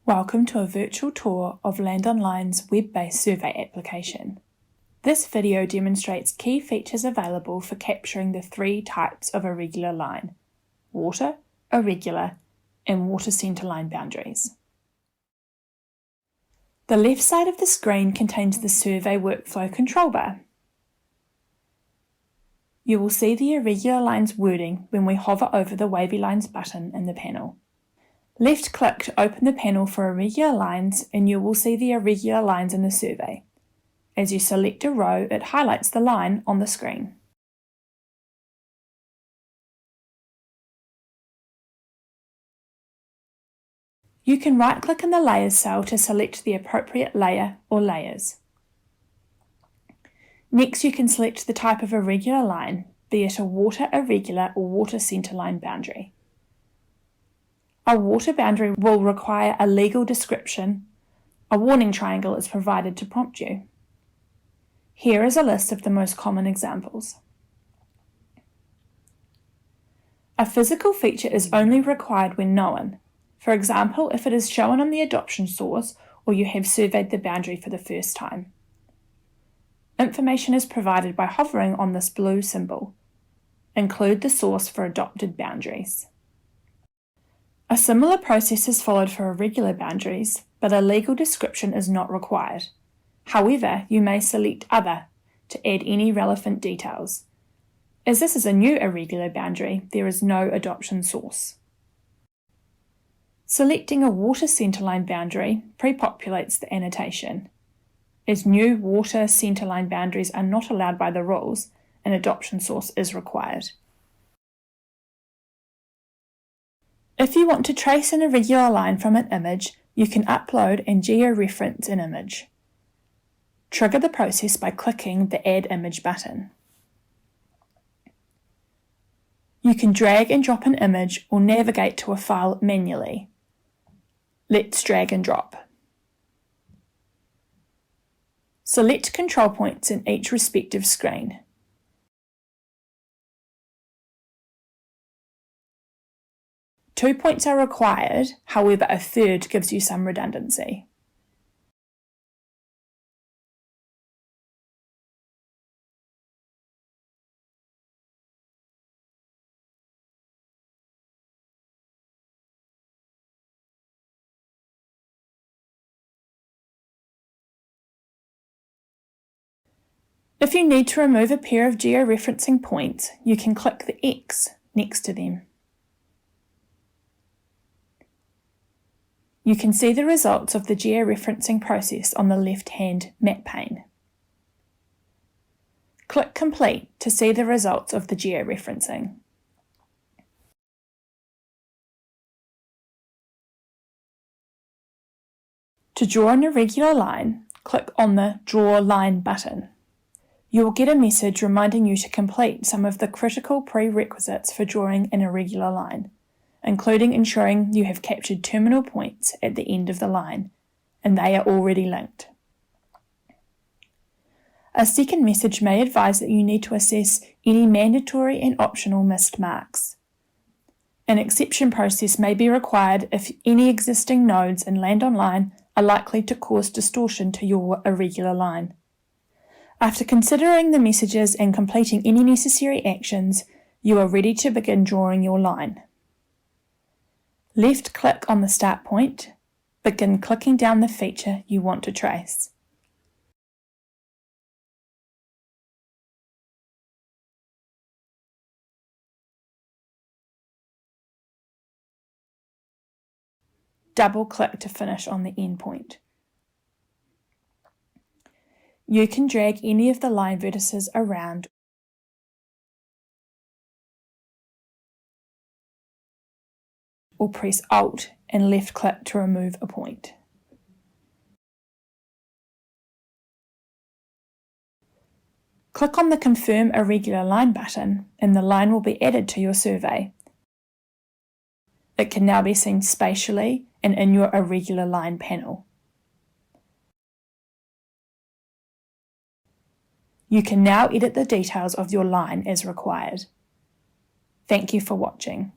Welcome to a virtual tour of Landonline's web-based survey application. This video demonstrates key features available for capturing the three types of irregular line: water, irregular, and water centre line boundaries. The left side of the screen contains the survey workflow control bar. You will see the irregular lines wording when we hover over the wavy lines button in the panel. Left-click to open the panel for irregular lines and you will see the irregular lines in the survey. As you select a row, it highlights the line on the screen. You can right-click in the Layers cell to select the appropriate layer or layers. Next, you can select the type of irregular line, be it a water irregular or water centre line boundary. A water boundary will require a legal description. A warning triangle is provided to prompt you. Here is a list of the most common examples. A physical feature is only required when known. For example, if it is shown on the adoption source or you have surveyed the boundary for the first time. Information is provided by hovering on this blue symbol. Include the source for adopted boundaries. A similar process is followed for irregular boundaries, but a legal description is not required. However, you may select Other to add any relevant details. As this is a new irregular boundary, there is no adoption source. Selecting a water centerline boundary pre-populates the annotation. As new water centerline boundaries are not allowed by the rules, an adoption source is required. If you want to trace an irregular line from an image, you can upload and georeference an image. Trigger the process by clicking the Add Image button. You can drag and drop an image or navigate to a file manually. Let's drag and drop. Select control points in each respective screen. Two points are required, however a third gives you some redundancy. If you need to remove a pair of georeferencing points, you can click the X next to them. You can see the results of the georeferencing process on the left-hand map pane. Click Complete to see the results of the georeferencing. To draw an irregular line, click on the Draw Line button. You will get a message reminding you to complete some of the critical prerequisites for drawing an irregular line, including ensuring you have captured terminal points at the end of the line, and they are already linked. A second message may advise that you need to assess any mandatory and optional missed marks. An exception process may be required if any existing nodes in Landonline are likely to cause distortion to your irregular line. After considering the messages and completing any necessary actions, you are ready to begin drawing your line. Left-click on the start point, begin clicking down the feature you want to trace. Double-click to finish on the endpoint. You can drag any of the line vertices around or press Alt and left-click to remove a point. Click on the Confirm Irregular Line button and the line will be added to your survey. It can now be seen spatially and in your irregular line panel. You can now edit the details of your line as required. Thank you for watching.